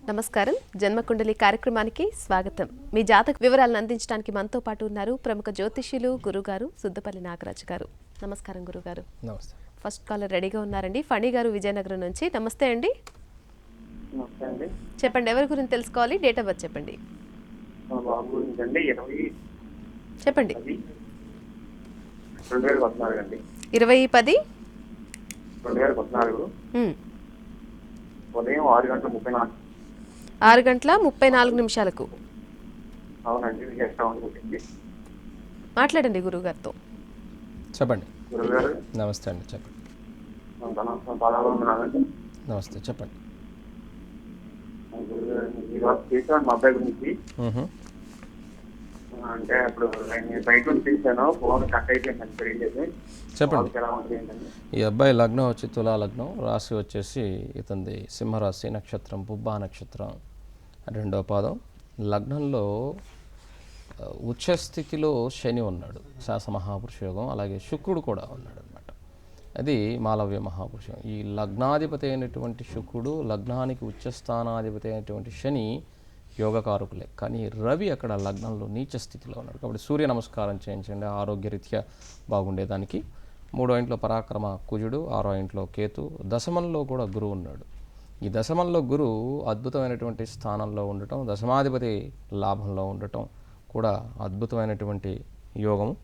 నమస్కారం. జన్మకుండలి కార్యక్రమానికి స్వాగతం. మీ జాతక వివరాలను అందించడానికి మనతో పాటు ఉన్నారు ప్రముఖ జ్యోతిష్యులు గురుగారు సుద్దపల్లి నాగరాజు గారు. నమస్కారం గురుగారు. నమస్తే. ఫస్ట్ కాలర్ రెడీగా ఉన్నారండి. ఫణి గారు విజయనగరం నుంచి. నమస్తే అండి. చెప్పండి, ఎవరి గురించి తెలుసుకోవాలి? డేట్ ఆఫ్ బర్త్ చెప్పండి. చెప్పండి. 20/10 ఉదయం 6:34 అవునండి. మాట్లాడండి గురుగారితో. చెప్పండి. గురుగారు నమస్తే అండి. చెప్పండి. నమస్తే. చెప్పండి. మా అబ్బాయి గురించి అంటే ఇప్పుడు నేను బయట నుంచి తీసాను, ఫోన్ కట్ అయిపోయింది తెలియజేసి. చెప్పండి. ఎలా ఉంటుంది ఏంటండి? ఈ అబ్బాయి లగ్నం వచ్చి తులా లగ్నం, రాశి వచ్చేసి ఇతంది సింహరాశి, నక్షత్రం పుబ్బా నక్షత్రం, రెండవ పాదం. లగ్నంలో ఉచ్చస్థితిలో శని ఉన్నాడు, శాస మహాపురుష యోగం. అలాగే శుక్రుడు కూడా ఉన్నాడు అనమాట. అది మాలవ్య మహాపురుష యోగం. ఈ లగ్నాధిపతి అయినటువంటి శుక్రుడు, లగ్నానికి ఉచ్చస్థానాధిపతి అయినటువంటి శని యోగకారకులే. కానీ రవి అక్కడ లగ్నంలో నీచ స్థితిలో ఉన్నాడు. కాబట్టి సూర్య నమస్కారం చేయించండి, ఆరోగ్యరీత్యా బాగుండేదానికి. 3వ ఇంట్లో పరాక్రమ కుజుడు, 6వ ఇంట్లో కేతు, దశమంలో కూడా గురువు ఉన్నాడు. ఈ దశమంలో గురువు అద్భుతమైనటువంటి స్థానంలో ఉండటం, దశమాధిపతి లాభంలో ఉండటం కూడా అద్భుతమైనటువంటి యోగము.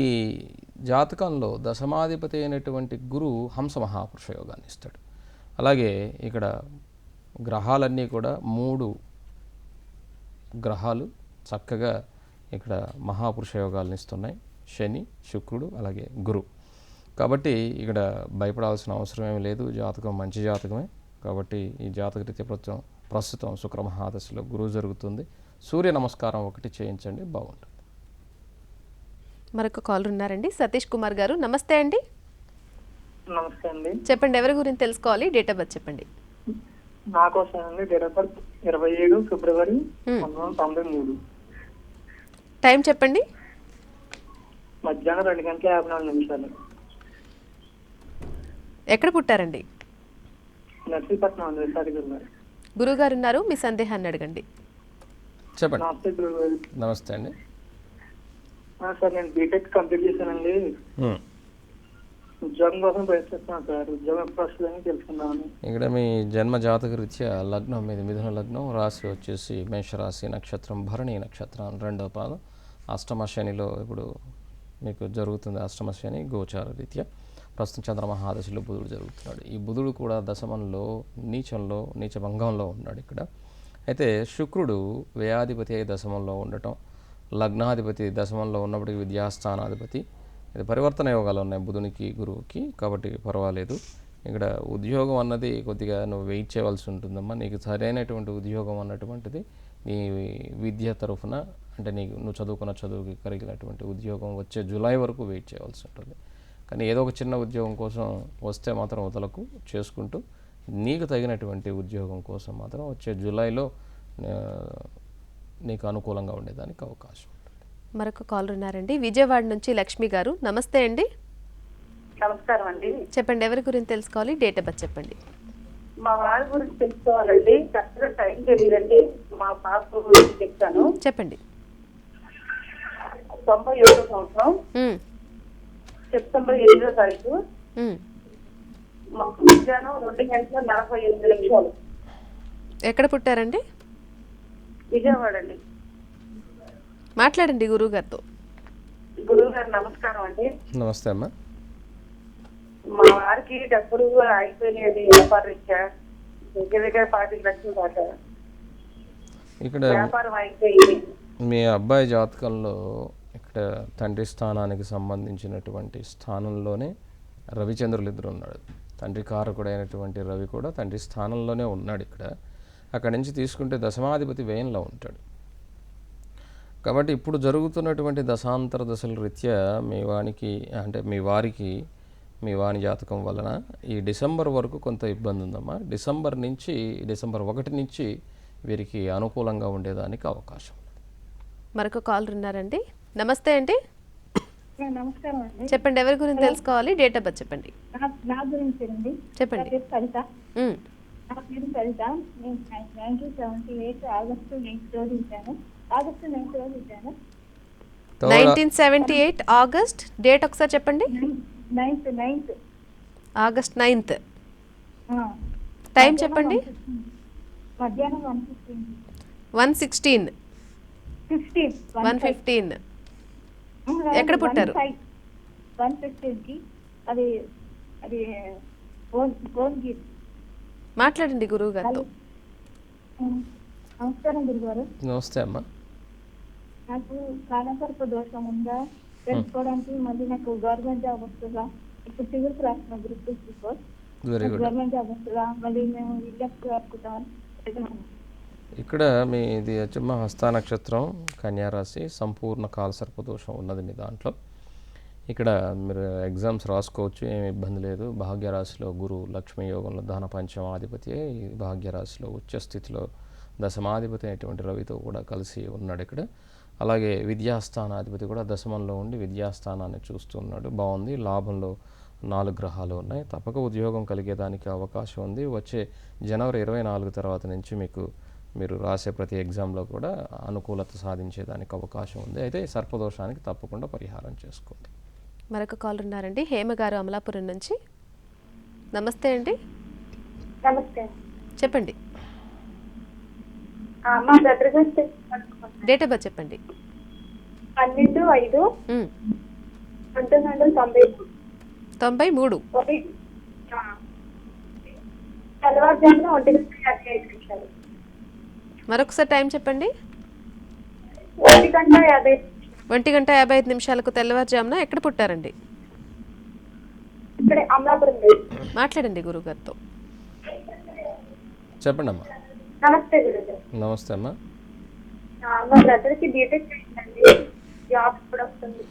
ఈ జాతకంలో దశమాధిపతి అయినటువంటి గురువు హంస మహాపురుష యోగాన్ని ఇస్తాడు. అలాగే ఇక్కడ గ్రహాలన్నీ కూడా 3 గ్రహాలు చక్కగా ఇక్కడ మహాపురుష యోగాలను ఇస్తున్నాయి. శని, శుక్రుడు, అలాగే గురువు. కాబట్టి ఇక్కడ భయపడాల్సిన అవసరం ఏమీ లేదు. జాతకం మంచి జాతకమే. కాబట్టి ఈ జాతక రీత్యా ప్రస్తుతం శుక్ర మహాదశలో గురువు జరుగుతుంది. సూర్య నమస్కారం ఒకటి చేయించండి, బాగుంటుంది. మరొక కాలర్ ఉన్నారండి, సతీష్ కుమార్ గారు. నమస్తే అండి. నమస్తే అండి. చెప్పండి, ఎవరి గురించి తెలుసుకోవాలి? డేట్ ఆఫ్ బర్త్ చెప్పండి. నా కోసం అండి. Date of birth 27 February 1993. Time చెప్పండి. మధ్యాహ్నం 2:54. ఎక్కడ పుట్టారండి? నర్సీపట్నం అండి, విశాఖ. గురుగారు ఉన్నారు, మీ సందేహాన్ని అడగండి. చెప్పండి. నమస్తే గురుగారు. నమస్తే అండి. సార్, నేను బీటెక్ కంప్లీట్ చేశానండి. ఉద్యోగం కోసం ప్రయత్నిస్తున్నాను సార్. ఉద్యోగం ఎప్పుడు వస్తుందని తెలుసుకుందామని. ఇక్కడ మీ జన్మ జాతక రీత్యా లగ్నం మీద మిథున లగ్నం, రాశి వచ్చేసి మేషరాశి, నక్షత్రం భరణి నక్షత్రం, 2వ పాదం. అష్టమ శనిలో ఇప్పుడు మీకు జరుగుతుంది. అష్టమ శని గోచార రీత్యా ప్రస్తుతం చంద్రమహాదశలో బుధుడు జరుగుతున్నాడు. ఈ బుధుడు కూడా దశమంలో నీచ భంగంలో ఉన్నాడు ఇక్కడ. అయితే శుక్రుడు వ్యయాధిపతి అయి దశమంలో ఉండటం, లగ్నాధిపతి దశమంలో ఉన్నప్పటికీ విద్యాస్థానాధిపతి. ఇది పరివర్తన యోగాలు ఉన్నాయి బుధునికి, గురువుకి. కాబట్టి పర్వాలేదు. ఇక్కడ ఉద్యోగం అన్నది కొద్దిగా నువ్వు వెయిట్ చేయవలసి ఉంటుందమ్మా. నీకు సరైనటువంటి ఉద్యోగం అన్నటువంటిది నీ విద్య తరఫున, అంటే నువ్వు చదువుకున్న చదువుకి కలిగినటువంటి ఉద్యోగం వచ్చే జూలై వరకు వెయిట్ చేయవలసి ఉంటుంది. కానీ ఏదో ఒక చిన్న ఉద్యోగం కోసం వస్తే మాత్రం వదలకు, చేసుకుంటూ నీకు తగినటువంటి ఉద్యోగం కోసం మాత్రం వచ్చే జూలైలో నీకు అనుకూలంగా ఉండేదానికి అవకాశం ఉంటుంది. మరొక కాలర్ ఉన్నారండి, విజయవాడ నుంచి లక్ష్మి గారు. నమస్తే అండి. నమస్కారం అండి. చెప్పండి, ఎవరి గురించి తెలుసుకోవాలి? డేట్ ఆఫ్ బర్త్ చెప్పండి. మా వారి గురించి తెలుసుకోవాలండి. కరెక్ట్గా టైం తెలియదండి. మా పాప గురించి చెప్తాను. చెప్పండి. 97వ సంవత్సరం సెప్టెంబర్ 8వ తారీఖు మధ్యాహ్నం 2:48. ఎక్కడ పుట్టారండి? విజయవాడ అండి. మాట్లాడండి గురువు గారితో. గురువు గారు నమస్కారం అండి. నమస్తే అమ్మా. మా వారికి డబ్బులు అయిపోయినాయండి. వ్యాపారం ఇచ్చా దగ్గర 40 లక్షలు దాకా ఇక్కడ వ్యాపారం అయిపోయింది. మీ అబ్బాయి జాతకంలో ఇక్కడ తండ్రి స్థానానికి సంబంధించినటువంటి స్థానంలోనే రవిచంద్రులు ఇద్దరు ఉన్నాడు. తండ్రి కారకుడైనటువంటి రవి కూడా తండ్రి స్థానంలోనే ఉన్నాడు ఇక్కడ. అక్కడి నుంచి తీసుకుంటే దశమాధిపతి వ్యయంలో ఉంటాడు. కాబట్టి ఇప్పుడు జరుగుతున్నటువంటి దశాంతర దశల రీత్యా మీ వారికి మీ వాని జాతకం వలన ఈ డిసెంబర్ వరకు కొంత ఇబ్బంది ఉందమ్మా. డిసెంబర్ 1 నుంచి వీరికి అనుకూలంగా ఉండేదానికి అవకాశం. మరొక కాలర్ ఉన్నారండి. నమస్తే అండి. నమస్కారం అండి. చెప్పండి, ఎవరి గురించి తెలుసుకోవాలి? డేట్ ఆఫ్ బర్త్ చెప్పండి. నా గురించి అండి. చెప్పండి. సరిత. నా పేరు సరిత. నేను 1978 ఆగస్టు 9 రోజు ఇచ్చాను. ఆగస్టు 9 రోజు ఇచ్చాను. 1978 ఆగస్ట్ డేట్ ఒకసారి చెప్పండి. 9th August 9th. టైం చెప్పండి. మధ్యాహ్నం 1:15. 1:16. 1:15. ఎక్కడ పుట్టారు? 1:15కి. అది అది భువనగిరి. మాట్లాడండి గురువు గారితో. నమస్కారం గురుగారు. నమస్తే అమ్మా. నాకు కాలసర్ప దోషం ఉందా తెలుసుకోవడానికి మళ్ళీ నాకు గవర్నమెంట్ జాబ్ వస్తుందా? ఇప్పుడు సివిల్స్ రాసిన group 2 very good. Government job వస్తుందా? మళ్ళీ మేము ఇల్లు కట్టుకుంటామని. ఇక్కడ మీది వచ్చేమ్మా హస్త నక్షత్రం, కన్యారాశి, సంపూర్ణ కాలసర్పదోషం ఉన్నది మీ దాంట్లో. ఇక్కడ మీరు ఎగ్జామ్స్ రాసుకోవచ్చు, ఏమి ఇబ్బంది లేదు. భాగ్యరాశిలో గురు లక్ష్మీ యోగంలో ధన పంచమాధిపతి అయి భాగ్యరాశిలో ఉచ్చస్థితిలో దశమాధిపతి అయినటువంటి రవితో కూడా కలిసి ఉన్నాడు ఇక్కడ. అలాగే విద్యాస్థానాధిపతి కూడా దశమంలో ఉండి విద్యాస్థానాన్ని చూస్తూ ఉన్నాడు. బాగుంది. లాభంలో 4 గ్రహాలు ఉన్నాయి. తప్పక ఉద్యోగం కలిగేదానికి అవకాశం ఉంది. వచ్చే జనవరి 24 తర్వాత నుంచి మీరు రాసే ప్రతి ఎగ్జామ్లో కూడా అనుకూలత సాధించేదానికి అవకాశం ఉంది. అయితే సర్పదోషానికి తప్పకుండా పరిహారం చేసుకోండి. మరొక కాల్ ఉన్నారండి, హేమ గారు అమలాపురం నుంచి. నమస్తే అండి, నమస్తే. చెప్పండి. మా బ్రదర్ గురించి డేట్ ఆఫ్ బర్త్ చెప్పండి. 12/5/1993. 93. తెల్లవారుజామున 1:55. మరొకసారి టైం చెప్పండి. 1:50. 1:55 తెల్లవారుజామున ఎక్కడ పుట్టారండి? ఇక్కడ అమలాపురం. మాట్లాడండి గురువు గారితో. చెప్పండి అమ్మా. నమస్తే గురుగారు. నమస్తే అమ్మా. మా బ్రదర్ కి బీటెక్ చేసిందండి, జాబ్ కూడా వస్తుంది.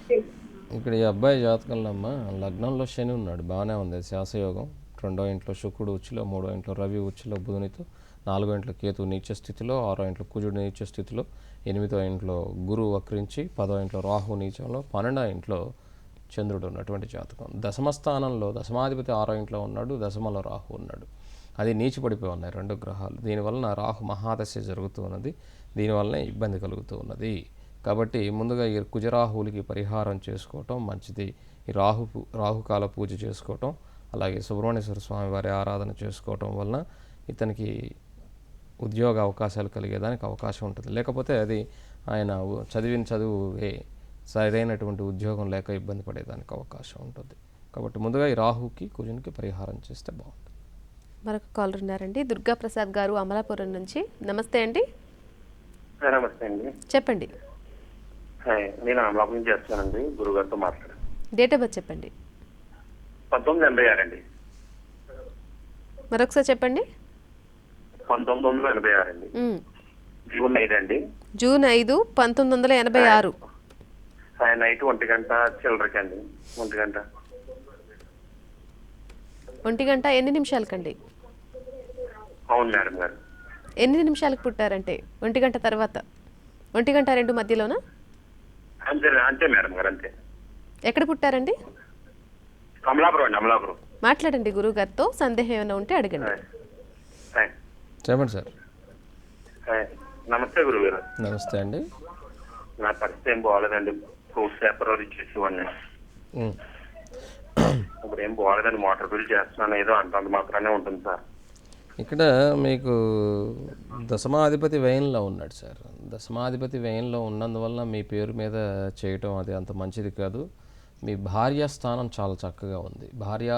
ఇక్కడ ఈ అబ్బాయి జాతకంలో అమ్మ లగ్నంలో శని ఉన్నాడు, బాగానే ఉంది. శాసయోగం. 2వ ఇంట్లో శుక్రుడు ఉచ్చులో, 3వ ఇంట్లో రవి ఉచ్చులో బుధునితో, 4వ ఇంట్లో కేతు నీచ స్థితిలో, 6వ ఇంట్లో కుజుడు నీచ స్థితిలో, 8వ ఇంట్లో గురువు వక్రించి, 10వ ఇంట్లో రాహు నీచంలో, 12వ ఇంట్లో చంద్రుడు ఉన్నటువంటి జాతకం. దశమ స్థానంలో దశమాధిపతి 6వ ఇంట్లో ఉన్నాడు, దశమలో రాహు ఉన్నాడు. అది నీచిపడిపోయి ఉన్నాయి 2 గ్రహాలు. దీనివలన రాహు మహాదశ జరుగుతూ ఉన్నది. దీనివల్లనే ఇబ్బంది కలుగుతూ ఉన్నది. కాబట్టి ముందుగా ఈ కుజరాహువులకి పరిహారం చేసుకోవటం మంచిది. ఈ రాహుకాల పూజ చేసుకోవటం, అలాగే సుబ్రహ్మణ్యేశ్వర స్వామి వారి ఆరాధన చేసుకోవటం వలన ఇతనికి ఉద్యోగ అవకాశాలు కలిగేదానికి అవకాశం ఉంటుంది. లేకపోతే అది ఆయన చదివిన చదువు సరైనటువంటి ఉద్యోగం లేక ఇబ్బంది పడేదానికి అవకాశం ఉంటుంది. కాబట్టి ముందుగా ఈ రాహుకి కుజునికి పరిహారం చేస్తే బాగుంటుంది. మరొక కాల్ ఉన్నారండి, దుర్గా ప్రసాద్ గారు అమలాపురం నుంచి. నమస్తే అండి. నమస్తే అండి. చెప్పండి. నేను అమలాపురం నుంచి చేస్తానండి, గురుగారితో మాట్లాడాను. డేట్ ఆఫ్ బర్త్ చెప్పండి. 1986 అండి. మరొకసారి చెప్పండి. 1986 అండి. జూన్ 5 అండి. జూన్ 5, 1986. నైట్ 1 గంట చిల్లరకి అండి. 1 గంట. 1 గంట ఎన్ని నిమిషాలకండి? అవును మేడం గారు. ఎన్ని నిమిషాలకు పుట్టారంటే 1 గంట తర్వాత? 1 గంట 2 మధ్యలోనా? అంతే మేడం గారు, అంతే. ఎక్కడ పుట్టారండి? అమలాపురం అండి, అమలాపురం. మాట్లాడండి గురువు గారితో, సందేహం ఏమైనా ఉంటే అడగండి. చెప్పండి సార్. నమస్తే గురువు గారు. నమస్తే అండి. నా పరిస్థితి ఏం బాగోలేదండి. Fruits paper ఇచ్చేసివ్వండి. ఇప్పుడు ఏం బాగోలేదండి. మోటార్ బిల్ చేస్తున్నాను, ఏదో అంతంత మాత్రమే ఉంటుంది సార్. ఇక్కడ మీకు దశమాధిపతి వ్యయంలో ఉన్నాడు సార్. దశమాధిపతి వ్యయంలో ఉన్నందువల్ల మీ పేరు మీద చేయటం అది అంత మంచిది కాదు. మీ భార్య స్థానం చాలా చక్కగా ఉంది. భార్య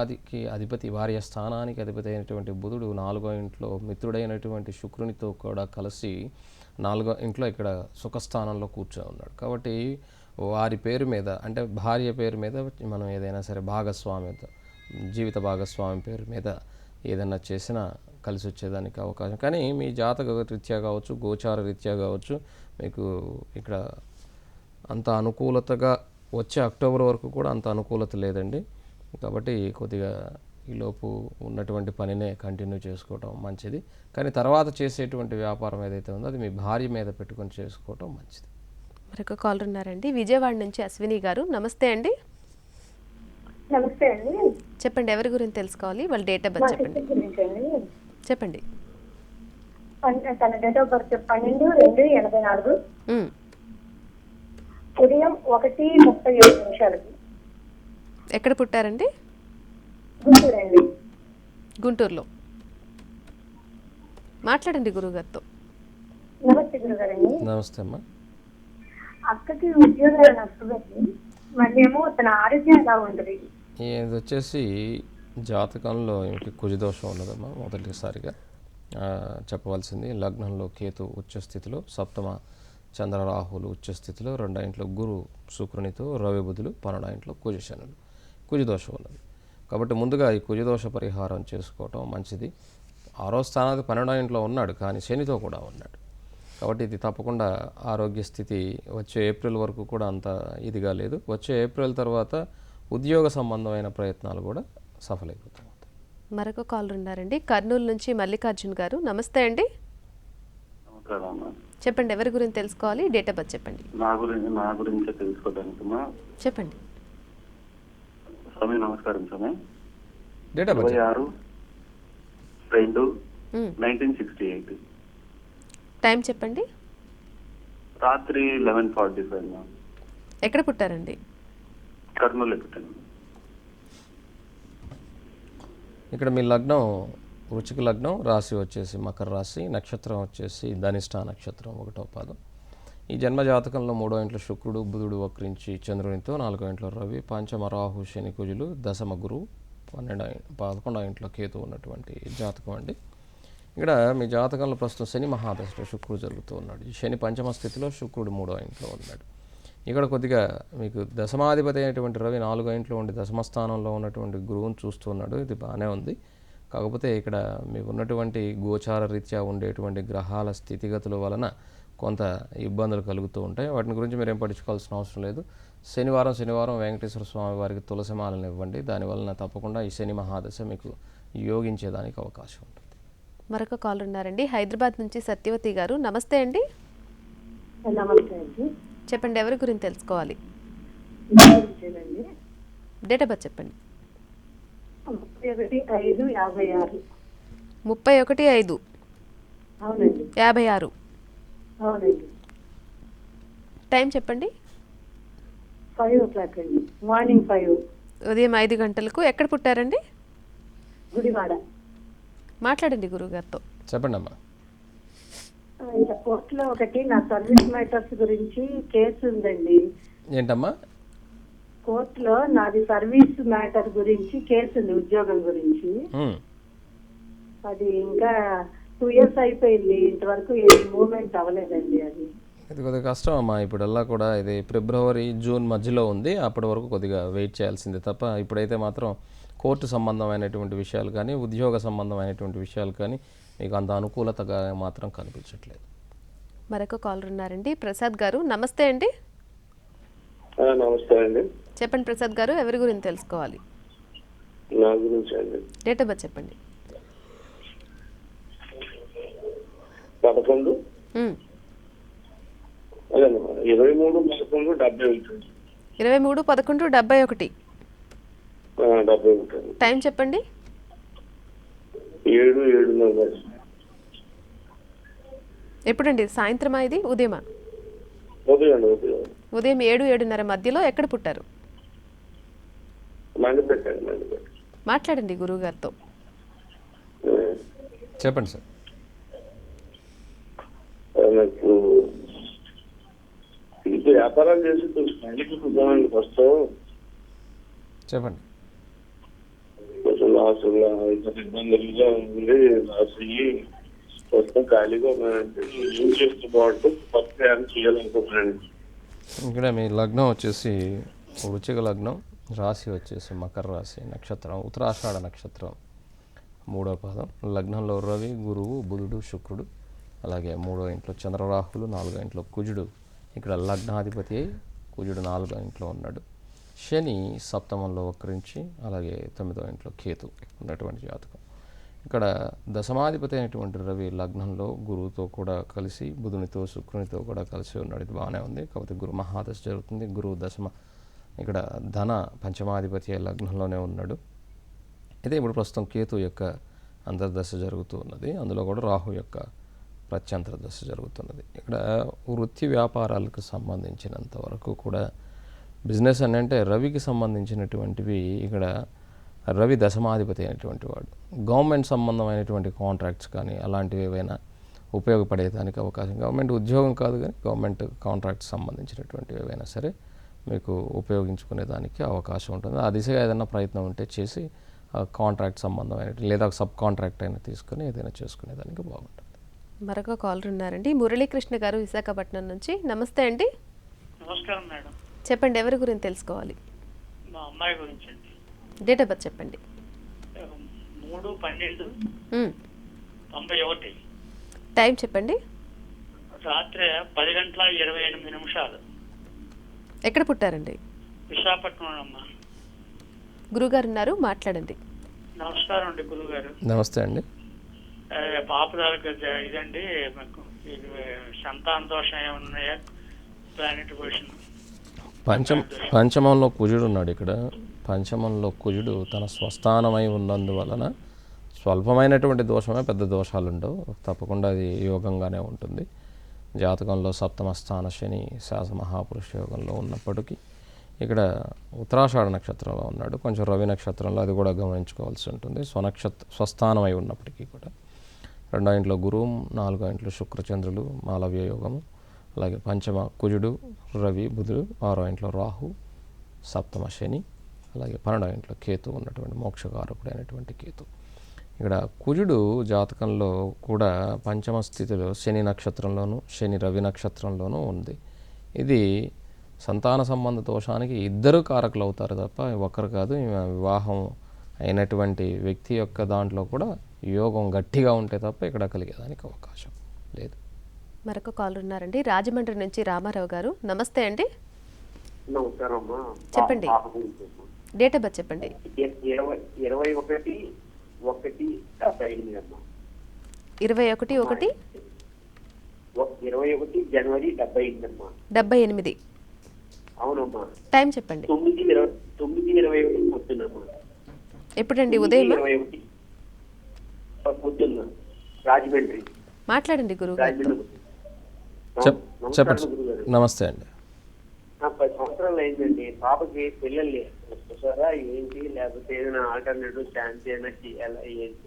స్థానానికి అధిపతి అయినటువంటి బుధుడు 4వ ఇంట్లో మిత్రుడైనటువంటి శుక్రునితో కూడా కలిసి 4వ ఇంట్లో ఇక్కడ సుఖస్థానంలో కూర్చొని ఉన్నాడు. కాబట్టి వారి పేరు మీద, అంటే భార్య పేరు మీద మనం ఏదైనా సరే భాగస్వామ్యత, జీవిత భాగస్వామి పేరు మీద ఏదైనా చేసినా కలిసి వచ్చేదానికి అవకాశం. కానీ మీ జాతక రీత్యా కావచ్చు, గోచార రీత్యా కావచ్చు, మీకు ఇక్కడ అంత అనుకూలతగా వచ్చే అక్టోబర్ వరకు కూడా అంత అనుకూలత లేదండి. కాబట్టి కొద్దిగా ఈలోపు ఉన్నటువంటి పనినే కంటిన్యూ చేసుకోవటం మంచిది. కానీ తర్వాత చేసేటువంటి వ్యాపారం ఏదైతే ఉందో అది మీ భార్య మీద పెట్టుకొని చేసుకోవటం మంచిది. మరొక కాల్ ఉన్నారండి, విజయవాడ నుంచి అశ్విని గారు. నమస్తే అండి. నమస్తే అండి. చెప్పండి, ఎవరి గురించి తెలుసుకోవాలి? వాళ్ళ డేట్ ఆఫ్ బర్త్ చెప్పండి. చెప్పండి. తన డేట్ ఆఫ్ బర్త్ 12/2/84. ఉమ్. ఉదయం 1:37 ఎక్కడ పుట్టారండి? గుంటూరు అండి. గుంటూరులో. మాట్లాడండి గురుగారితో. నమస్తే గురుగారండి. నమస్తే అమ్మా. అక్కకి ఉద్యోగాలు నష్టపోయింది, మళ్ళీ ఏమో తన ఆరోగ్యం ఎలా ఉంటుంది? ఇది వచ్చేసి జాతకంలో ఏమిటి కుజదోషం ఉన్నదమ్మా. మొదటిసారిగా చెప్పవలసింది లగ్నంలో కేతు ఉచ్చస్థితిలో, సప్తమ చంద్ర రాహులు ఉచ్చస్థితిలో, 2వ ఇంట్లో గురు శుక్రునితో, రవి బుధులు, 12వ ఇంట్లో కుజశనులు. కుజదోషం ఉన్నది కాబట్టి ముందుగా ఈ కుజదోష పరిహారం చేసుకోవటం మంచిది. 6వ స్థానానికి 12వ ఇంట్లో ఉన్నాడు, కానీ శనితో కూడా ఉన్నాడు కాబట్టి ఇది తప్పకుండా ఆరోగ్య స్థితి వచ్చే ఏప్రిల్ వరకు కూడా అంత ఇదిగా లేదు. వచ్చే ఏప్రిల్ తర్వాత ఉద్యోగ సంబంధమైన ప్రయత్నాలు కూడా సఫలీకృతం అవుతాయి. మరొక కాల్ ఉన్నారండి, కర్నూలు నుంచి మల్లికార్జున్ గారు. నమస్తే అండి. నమస్కారం అమ్మా. చెప్పండి, ఎవరి గురించి తెలుసుకోవాలి? డేట్ ఆఫ్ బర్త్ చెప్పండి. నా గురించి తెలుసుకోవడానికి చెప్పండి. స్వామి నమస్కారం స్వామి. Date of birth 26/2/1968. టైం చెప్పండి. రాత్రి 11:45 మ్యామ్. ఎక్కడ పుట్టారండి? కర్నూలు పుట్టాను. ఇక్కడ మీ లగ్నం వృశ్చిక లగ్నం, రాశి వచ్చేసి మకర రాశి, నక్షత్రం వచ్చేసి ధనిష్ట నక్షత్రం 1వ పాదం. ఈ జన్మ జాతకంలో 3వ ఇంట్లో శుక్రుడు బుధుడు వక్రించి చంద్రునితో, 4వ ఇంట్లో రవి, పంచమ రాహు శని కుజులు, దశమ గురువు, 11వ ఇంట్లో కేతు ఉన్నటువంటి జాతకం అండి. ఇక్కడ మీ జాతకంలో ప్రస్తుతం శని మహాదశలో శుక్రుడు జరుగుతూ ఉన్నాడు. ఈ శని పంచమ స్థితిలో, శుక్రుడు 3వ ఇంట్లో ఉన్నాడు. ఇక్కడ కొద్దిగా మీకు దశమాధిపతి అయినటువంటి రవి 4వ ఇంట్లో ఉండి దశమ స్థానంలో ఉన్నటువంటి గురువును చూస్తూ ఉన్నాడు. ఇది బాగానే ఉంది. కాకపోతే ఇక్కడ మీకు ఉన్నటువంటి గోచార రీత్యా ఉండేటువంటి గ్రహాల స్థితిగతుల వలన కొంత ఇబ్బందులు కలుగుతూ ఉంటాయి. వాటిని గురించి మీరు ఏం పట్టించుకోవాల్సిన అవసరం లేదు. శనివారం వెంకటేశ్వర స్వామి వారికి తులసిమాలను ఇవ్వండి. దానివలన తప్పకుండా ఈ శని మహాదశ మీకు యోగించేదానికి అవకాశం ఉంటుంది. మరొక కాల్ ఉన్నారండి, హైదరాబాద్ నుంచి సత్యవతి గారు. నమస్తే అండి. నమస్తే అండి. చెప్పండి, ఎవరి గురించి తెలుసుకోవాలి? డేట్ ఆఫ్ బర్త్ చెప్పండి. 31/5/56. 31/5. అవునండి. 56. అవునండి. టైం చెప్పండి. 5 అండి. మార్నింగ్ 5. ఉదయం 5 గంటలకు. ఎక్కడ పుట్టారండి? గుడివాడ. మాట్లాడండి గురుగారితో. చెప్పండి అమ్మా. ఇంకా కోర్టులో ఒకటి నా సర్వీస్ మ్యాటర్స్ గురించి కేసు ఉందండి. ఏంటమ్మా? కోర్టులో నాది సర్వీస్ మ్యాటర్ గురించి కేసు ఉంది, ఉద్యోగం గురించి. అది ఇంకా 2 years అయిపోయింది, ఇంతవరకు ఏ మూవ్మెంట్ అవ్వలేదండి. అది ఇది కొద్దిగా కష్టం అమ్మా. ఇప్పుడల్లా కూడా ఇది ఫిబ్రవరి జూన్ మధ్యలో ఉంది. అప్పటి వరకు కొద్దిగా వెయిట్ చేయాల్సిందే తప్ప ఇప్పుడైతే మాత్రం కోర్టు సంబంధమైనటువంటి విషయాలు కానీ ఉద్యోగ సంబంధమైనటువంటి విషయాలు కానీ మీకు అంత అనుకూలతగా మాత్రం కనిపించట్లేదు. మరొక కాల్ ఉన్నారండి, ప్రసాద్ గారు. నమస్తే అండి. నమస్తే అండి. చెప్పండి ప్రసాద్ గారు, ఎవరి గురించి తెలుసుకోవాలి? నా గురించి అండి. డేట్ ఆఫ్ బర్త్ చెప్పండి. 11 23/11/71. 23/11/71. 71. టైం చెప్పండి. 7:07. ఎప్పుడండి? సాయంత్రమా ఇది ఉదయమా? ఉదయం. ఉదయం 7-7:30 మధ్యలో. ఎక్కడ పుట్టారు? మండిపేట. మాట్లాడండి గురువు గారితో. చెప్పండి సార్. నాకు ఇది వ్యాపారాలు చేసి చూసుకోండి. ఫస్ట్ చెప్పండి. కొంచెం లాస్ ఇబ్బందులుగా ఉంది. లాస్ అయ్యి ప్రస్తుతం ఖాళీగా ఏం చేస్తూ బాగుంటుంది ఫస్ట్ చేయాలనుకుంటున్నాను. ఇక్కడ మీ లగ్నం వచ్చేసి వృశ్చిక లగ్నం, రాశి వచ్చేసి మకర రాశి, నక్షత్రం ఉత్తరాషాఢ నక్షత్రం 3వ పాదం. లగ్నంలో రవి, గురువు, బుధుడు, శుక్రుడు, అలాగే 3వ ఇంట్లో చంద్రరాహులు, 4వ ఇంట్లో కుజుడు. ఇక్కడ లగ్నాధిపతి అయి కుజుడు 4వ ఇంట్లో ఉన్నాడు. శని సప్తమంలో వక్రించి, అలాగే 9వ ఇంట్లో కేతు ఉన్నటువంటి జాతకం. ఇక్కడ దశమాధిపతి అయినటువంటి రవి లగ్నంలో గురువుతో కూడా కలిసి, బుధునితో శుక్రునితో కూడా కలిసి ఉన్నాడు. ఇది బాగానే ఉంది. కాకపోతే గురు మహాదశ జరుగుతుంది. గురువు దశమ ఇక్కడ ధన పంచమాధిపతి లగ్నంలోనే ఉన్నాడు. అయితే ఇప్పుడు ప్రస్తుతం కేతు యొక్క అంతర్దశ జరుగుతూ ఉన్నది. అందులో కూడా రాహు యొక్క ప్రత్యంతర దశ జరుగుతున్నది. ఇక్కడ వృత్తి వ్యాపారాలకు సంబంధించినంత వరకు కూడా బిజినెస్ అని అంటే రవికి సంబంధించినటువంటివి ఇక్కడ రవి దశమాధిపతి అయినటువంటి వాడు. గవర్నమెంట్ సంబంధమైనటువంటి కాంట్రాక్ట్స్ కానీ అలాంటివి ఏవైనా ఉపయోగపడేదానికి అవకాశం, గవర్నమెంట్ ఉద్యోగం కాదు కానీ గవర్నమెంట్ కాంట్రాక్ట్స్ సంబంధించినటువంటివి ఏవైనా సరే మీకు ఉపయోగించుకునేదానికి అవకాశం ఉంటుంది. ఆ దిశగా ఏదైనా ప్రయత్నం ఉంటే చేసి కాంట్రాక్ట్ సంబంధమైన లేదా సబ్ కాంట్రాక్ట్ అయినా తీసుకొని ఏదైనా చేసుకునేదానికి బాగుంటుంది. మరొక కాలర్ ఉన్నారండి, మురళీకృష్ణ గారు విశాఖపట్నం నుంచి. నమస్తే అండి. నమస్కారం మేడం. చెప్పండి, ఎవరి గురించి తెలుసుకోవాలి? మా అమ్మాయి గురించి అండి. డేట్ ఆఫ్ బర్త్ చెప్పండి. 3/12/91. టైం చెప్పండి. రాత్రి 10:28. ఎక్కడ పుట్టారండి? విశాఖపట్నం అమ్మా. గురుగారు ఉన్నారు, మాట్లాడండి. నమస్కారం అండి గురుగారు. నమస్తే అండి. పాప ఇదండి మాకు సంతాన దోషం ఏమన్నాయా? ప్లానెట్ పొజిషన్ పంచమంలో కుజుడు ఉన్నాడు. ఇక్కడ పంచమంలో కుజుడు తన స్వస్థానమై ఉన్నందువలన స్వల్పమైనటువంటి దోషమే, పెద్ద దోషాలు ఉండవు. తప్పకుండా అది యోగంగానే ఉంటుంది. జాతకంలో సప్తమ స్థాన శని శాస మహాపురుష యోగంలో ఉన్నప్పటికీ ఇక్కడ ఉత్తరాషాఢ నక్షత్రంలో ఉన్నాడు. కొంచెం రవి నక్షత్రంలో, అది కూడా గమనించుకోవాల్సి ఉంటుంది. స్వస్థానమై ఉన్నప్పటికీ కూడా 2వ ఇంట్లో గురువు, 4వ ఇంట్లో శుక్రచంద్రులు, మాలవ్య యోగము, అలాగే పంచమ కుజుడు, రవి, బుధుడు, 6వ ఇంట్లో రాహు, సప్తమ శని, అలాగే 12వ ఇంట్లో కేతు ఉన్నటువంటి మోక్షకారకుడైనటువంటి కేతు. ఇక్కడ కుజుడు జాతకంలో కూడా పంచమ స్థితిలో శని నక్షత్రంలోనూ శని రవి నక్షత్రంలోనూ ఉంది. ఇది సంతాన సంబంధ దోషానికి ఇద్దరు కారకులు అవుతారు తప్ప ఒకరు కాదు. వివాహం అయినటువంటి వ్యక్తి యొక్క దాంట్లో కూడా యోగం గట్టిగా ఉంటే తప్ప ఇక్కడ కలిగేదానికి అవకాశం లేదు. మరొక కాలర్ ఉన్నారండి, రాజమండ్రి నుంచి రామారావు గారు. నమస్తే అండి. నమస్కారం అమ్మా. చెప్పండి. డేట్ ఆఫ్ బర్త్ చెప్పండి. 21/1/78 అమ్మా. 21/1 21 జనవరి 78 అమ్మా. 78. అవునమ్మా. టైం చెప్పండి. 9:21 పొద్దున్నమ్మా. ఎప్పుడండి? ఉదయం? 9:21 పొద్దున్న, రాజమండ్రి. మాట్లాడండి గురుగారు. చెప్పండి. నమస్తే అండి. 10 సంవత్సరాలు అయిందండి. పాపకి పిల్లలు లేరు. ఏంటి, లేకపోతే ఏదైనా ఆల్టర్నేటివ్ ఛాన్స్ ఏదైనా చేయాలా ఏంటి?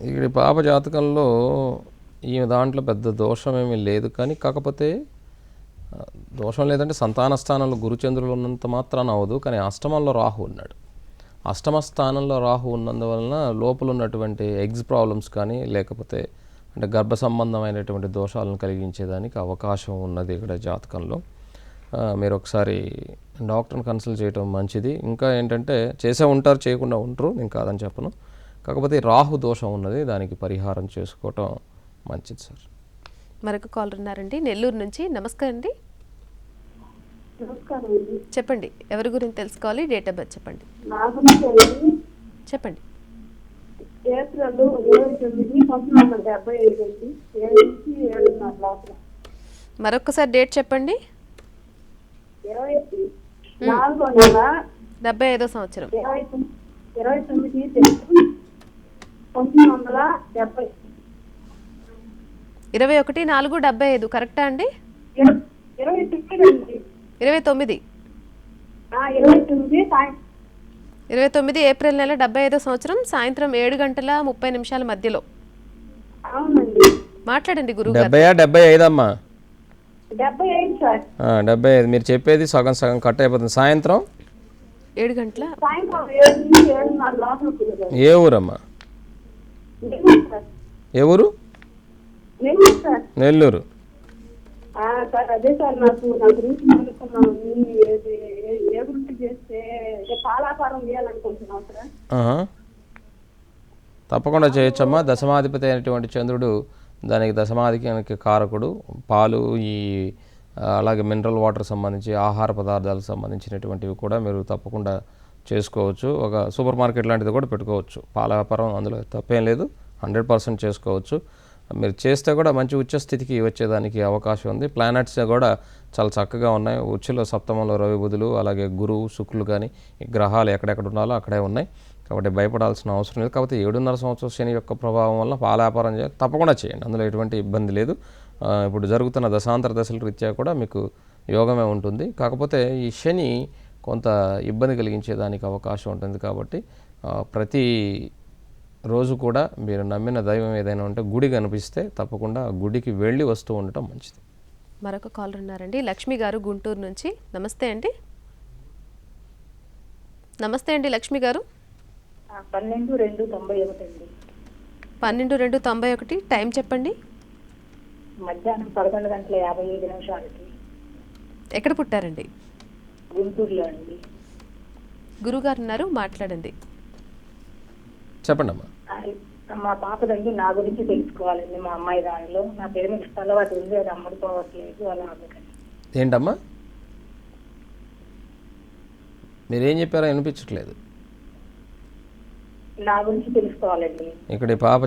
ఇక్కడ పాప జాతకంలో ఈ దాంట్లో పెద్ద దోషం ఏమీ లేదు, కానీ కాకపోతే దోషం లేదంటే సంతాన స్థానంలో గురుచంద్రులు ఉన్నంత మాత్రాన అవ్వదు. కానీ అష్టమంలో రాహు ఉన్నాడు. అష్టమ స్థానంలో రాహు ఉన్నందువలన లోపల ఉన్నటువంటి ఎగ్స్ ప్రాబ్లమ్స్ కానీ లేకపోతే అంటే గర్భ సంబంధమైనటువంటి దోషాలను కలిగించేదానికి అవకాశం ఉన్నది ఇక్కడ జాతకంలో. మీరు ఒకసారి డాక్టర్ని కన్సల్ట్ చేయడం మంచిది. ఇంకా ఏంటంటే చేసే ఉంటారు, చేయకుండా ఉంటారు, నేను కాదని చెప్పను. కాకపోతే రాహు దోషం ఉన్నది, దానికి పరిహారం చేసుకోవటం మంచిది సార్. మరొక కాలర్ ఉన్నారండి, నెల్లూరు నుంచి. నమస్కారం అండి. నమస్కారం అండి. చెప్పండి, ఎవరి గురించి తెలుసుకోవాలి? డేట్ ఆఫ్ బర్త్ చెప్పండి. నా గురించి చెప్పండి. ఏప్రిల్ 29/1975 అండి. 7 నుంచి 7:30 లోపల. మరొకసారి డేట్ చెప్పండి. 24వ నెల 75వ సంవత్సరం. 29/1970. 21/4/75 కరెక్టా అండి? 29 29 29 ఏప్రిల్ నెల 75వ సంవత్సరం సాయంత్రం 7:30 మధ్యలో. అవునండి. మాట్లాడండి గురువు గారు. 75 అమ్మా. 75 సార్. 75. మీరు చెప్పేది సగం సగం కట్ అయిపోతుంది. సాయంత్రం 7 గంటల. సాయంత్రం 7 నుంచి 7:30 లోపల. ఏ ఊరమ్మా? ఏ ఊరు? నెల్లూరు. సార్ అదే సార్, నా గురించి అనుకున్నాను. ఏ గురించి చేస్తే పాలాపారం చేయాలనుకుంటున్నాం సార్. తప్పకుండా చేయొచ్చమ్మా. దశమాధిపతి అయినటువంటి చంద్రుడు దానికి దశమాధికానికి కారకుడు. పాలు, ఈ అలాగే మినరల్ వాటర్ సంబంధించి ఆహార పదార్థాలకు సంబంధించినటువంటివి కూడా మీరు తప్పకుండా చేసుకోవచ్చు. ఒక సూపర్ మార్కెట్ లాంటిది కూడా పెట్టుకోవచ్చు. పాల వ్యాపారం అందులో తప్పేం లేదు, 100% చేసుకోవచ్చు. మీరు చేస్తే కూడా మంచి ఉచ్చ స్థితికి వచ్చేదానికి అవకాశం ఉంది. ప్లానెట్స్ కూడా చాలా చక్కగా ఉన్నాయి. ఉచ్చులో సప్తమంలో రవి బుధులు, అలాగే గురువు శుక్రులు కానీ ఈ గ్రహాలు ఎక్కడెక్కడ ఉండాలో అక్కడే ఉన్నాయి. కాబట్టి భయపడాల్సిన అవసరం లేదు. కాకపోతే 7.5 సంవత్సరం శని యొక్క ప్రభావం వల్ల పాల వ్యాపారం తప్పకుండా చేయండి, అందులో ఎటువంటి ఇబ్బంది లేదు. ఇప్పుడు జరుగుతున్న దశాంతర దశల రీత్యా కూడా మీకు యోగమే ఉంటుంది. కాకపోతే ఈ శని కొంత ఇబ్బంది కలిగించేదానికి అవకాశం ఉంటుంది. కాబట్టి ప్రతి రోజు కూడా మీరు నమ్మిన దైవం ఏదైనా ఉంటే గుడి కనిపిస్తే తప్పకుండా గుడికి వెళ్ళి వస్తూ ఉండటం మంచిది. మరొక కాలర్ ఉన్నారండి, లక్ష్మి గారు గుంటూరు నుంచి. నమస్తే అండి. నమస్తే అండి లక్ష్మి గారు. 12/2/91 అండి. 12/2/91. టైం చెప్పండి. మధ్యాహ్నం 11:55 ఎక్కడ పుట్టారండి? గుంటూరులో అండి. గురుగారు ఉన్నారు, మాట్లాడండి. చెప్పండి అమ్మా. మా పాపదండి నా గురించి తెలుసుకోవాలండి. మా అమ్మాయి దానిలో నా పేరు మీద స్థలం అది ఉంది, అది అమ్ముడుకోవట్లేదు అలా. ఏంటమ్మా మీరేం చెప్పారో వినిపించట్లేదు. నా గురించి తెలుసుకోవాలండి. ఇక్కడ ఈ పాప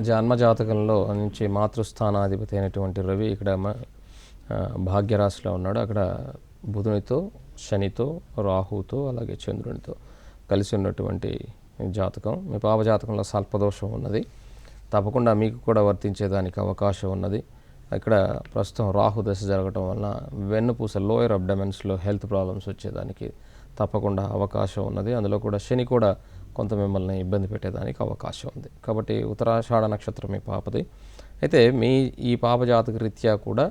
జన్మ జాతకంలో నుంచి మాతృస్థానాధిపతి అయినటువంటి రవి ఇక్కడ భాగ్యరాశిలో ఉన్నాడు. అక్కడ బుధునితో, శనితో, రాహుతో, అలాగే చంద్రునితో కలిసి ఉన్నటువంటి జాతకం. మీ పాప జాతకంలో స్వల్పదోషం ఉన్నది, తప్పకుండా మీకు కూడా వర్తించేదానికి అవకాశం ఉన్నది. ఇక్కడ ప్రస్తుతం రాహు దశ జరగటం వలన వెన్నుపూస లోయర్ అబ్డమెన్స్లో హెల్త్ ప్రాబ్లమ్స్ వచ్చేదానికి తప్పకుండా అవకాశం ఉన్నది. అందులో కూడా శని కూడా కొంత మిమ్మల్ని ఇబ్బంది పెట్టేదానికి అవకాశం ఉంది. కాబట్టి ఉత్తరాషాఢ నక్షత్రం మీ పాపది. అయితే ఈ పాప జాతక రీత్యా కూడా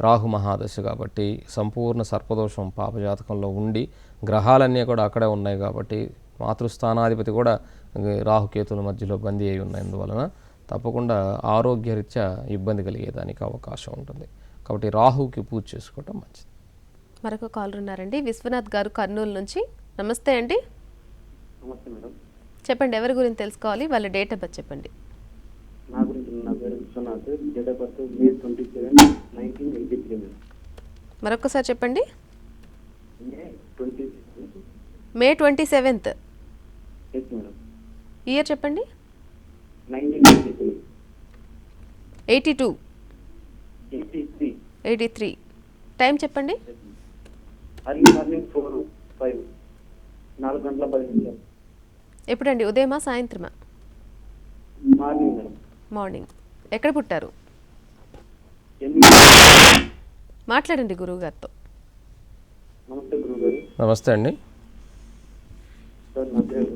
రాహు మహాదశ కాబట్టి సంపూర్ణ సర్పదోషం పాప జాతకంలో ఉండి గ్రహాలన్నీ కూడా అక్కడే ఉన్నాయి కాబట్టి మాతృస్థానాధిపతి కూడా రాహుకేతుల మధ్యలో బందీ అయి ఉన్నందువలన తప్పకుండా ఆరోగ్యరీత్యా ఇబ్బంది కలిగేదానికి అవకాశం ఉంటుంది. కాబట్టి రాహుకి పూజ చేసుకోవటం మంచిది. మరొక కాలర్ ఉన్నారండి, విశ్వనాథ్ గారు కర్నూలు నుంచి. నమస్తే అండి. నమస్తే మేడం. చెప్పండి, ఎవరి గురించి తెలుసుకోవాలి? వాళ్ళ డేట్ ఆఫ్ బర్త్ చెప్పండి. నా గురించి నా పేరు Vishwanath, date of birth May 27, 1983 madam. మరొకసారి చెప్పండి. May 27. May 27th. Yes madam. Year చెప్పండి. 1983. 82. 83. టైం చెప్పండి. అర్లీ మార్నింగ్ 4:05 4:10 ఎప్పుడండి? ఉదయమా సాయంత్రమా? Morning madam. మార్నింగ్. ఎక్కడ పుట్టారు? మాట్లాడండి గురువు గారితో. నమస్తే గురువు గారు. నమస్తే అండి. సార్ నా పేరు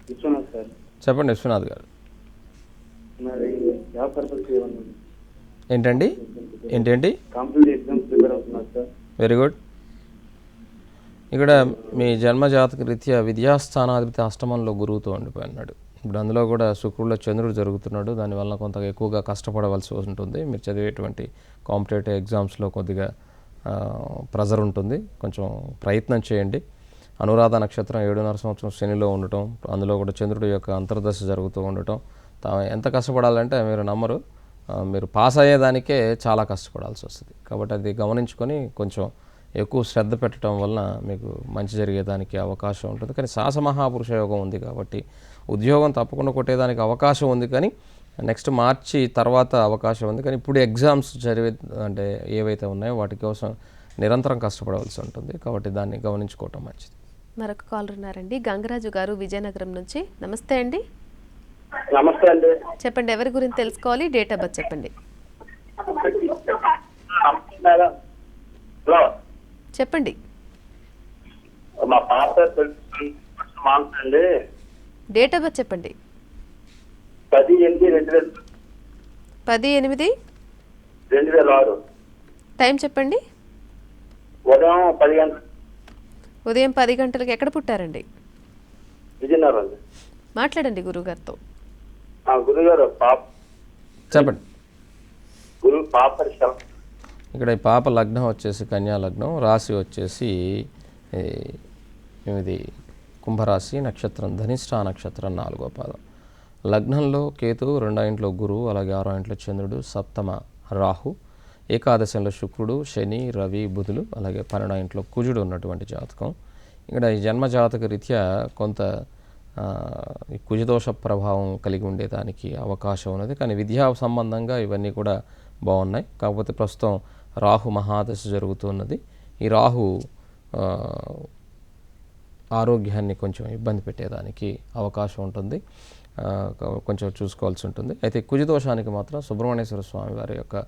విశ్వనాథ్ సార్. చెప్పండి విశ్వనాథ్ గారు. మరి జాబ్ పర్పస్ ఏమన్నా ఏంటండి కాంపిటేటివ్ ఎగ్జామ్స్ ప్రిపేర్ అవుతున్నారు సార్. Very good. ఇక్కడ మీ జన్మజాతక రీత్యా విద్యాస్థానాధిపతి అష్టమంలో గురువుతో ఉండిపోయినాడు. ఇప్పుడు అందులో కూడా శుక్రుడిలో చంద్రుడు జరుగుతున్నాడు. దానివల్ల కొంత ఎక్కువగా కష్టపడవలసి ఉంటుంది. మీరు చదివేటువంటి కాంపిటేటివ్ ఎగ్జామ్స్లో కొద్దిగా ప్రెజర్ ఉంటుంది, కొంచెం ప్రయత్నం చేయండి. అనురాధ నక్షత్రం 7.5 సంవత్సరం శనిలో ఉండటం, అందులో కూడా చంద్రుడి యొక్క అంతర్దశ జరుగుతూ ఉండటం, ఎంత కష్టపడాలంటే మీరు నమ్మరు, మీరు పాస్ అయ్యేదానికే చాలా కష్టపడాల్సి వస్తుంది. కాబట్టి అది గమనించుకొని కొంచెం ఎక్కువ శ్రద్ధ పెట్టడం వలన మీకు మంచి జరిగేదానికి అవకాశం ఉంటుంది. కానీ శాస మహాపురుష యోగం ఉంది కాబట్టి ఉద్యోగం తప్పకుండా కొట్టేదానికి అవకాశం ఉంది. కానీ నెక్స్ట్ మార్చి తర్వాత అవకాశం ఉంది. కానీ ఇప్పుడు ఎగ్జామ్స్ అంటే ఏవైతే ఉన్నాయో వాటి కోసం నిరంతరం కష్టపడవలసి ఉంటుంది. కాబట్టి దాన్ని గమనించుకోవటం మంచిది. మరొక కాలర్ ఉన్నారండి, గంగరాజు గారు విజయనగరం నుంచి. నమస్తే అండి. నమస్తే అండి. చెప్పండి, ఎవరి గురించి తెలుసుకోవాలి? డేట్ ఆఫ్ బర్త్ చెప్పండి. హలో చెప్పండి. మా పాప అండి. డేట్ ఆఫ్ బర్త్ చెప్పండి. 10/8/2000. 10/8/2006. టైం చెప్పండి. ఉదయం 10 గంటలు. ఉదయం 10 గంటలకు. ఎక్కడ పుట్టారండి? విజయనగరం. మాట్లాడండి గురుగారితో. గురుగారు పాప చెప్పండి. పాప ఇక్కడ ఈ పాప లగ్నం వచ్చేసి కన్యా లగ్నం, రాశి వచ్చేసి ఇది కుంభరాశి, నక్షత్రం ధనిష్ఠ నక్షత్రం 4వ పాదం. లగ్నంలో కేతు, 2వ ఇంట్లో గురువు, అలాగే 6వ ఇంట్లో చంద్రుడు, సప్తమ రాహు, ఏకాదశంలో శుక్రుడు, శని, రవి, బుధులు, అలాగే 12వ ఇంట్లో కుజుడు ఉన్నటువంటి జాతకం. ఇక్కడ ఈ జన్మ జాతక రీత్యా కొంత ఈ కుజదోష ప్రభావం కలిగి ఉండేదానికి అవకాశం ఉన్నది. కానీ విద్యా సంబంధంగా ఇవన్నీ కూడా బాగున్నాయి. కాకపోతే ప్రస్తుతం రాహు మహాదశ జరుగుతున్నది. ఈ రాహు ఆరోగ్యాన్ని కొంచెం ఇబ్బంది పెట్టేదానికి అవకాశం ఉంటుంది. కొంచెం చూసుకోవాల్సి ఉంటుంది. అయితే కుజదోషానికి మాత్రం సుబ్రహ్మణ్యేశ్వర స్వామి వారి యొక్క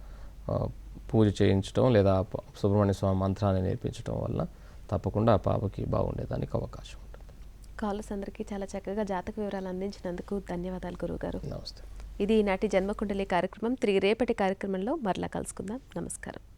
పూజ చేయించడం లేదా సుబ్రహ్మణ్య స్వామి మంత్రాన్ని నేర్పించడం వల్ల తప్పకుండా ఆ పాపకి బాగుండేదానికి అవకాశం ఉంటుంది. కాలర్స్ అందరికీ చాలా చక్కగా జాతక వివరాలు అందించినందుకు ధన్యవాదాలు గురువుగారు. నమస్తే. ఇది ఈనాటి జన్మకుండలి కార్యక్రమం. తిరిగి రేపటి కార్యక్రమంలో మరలా కలుసుకుందాం. నమస్కారం.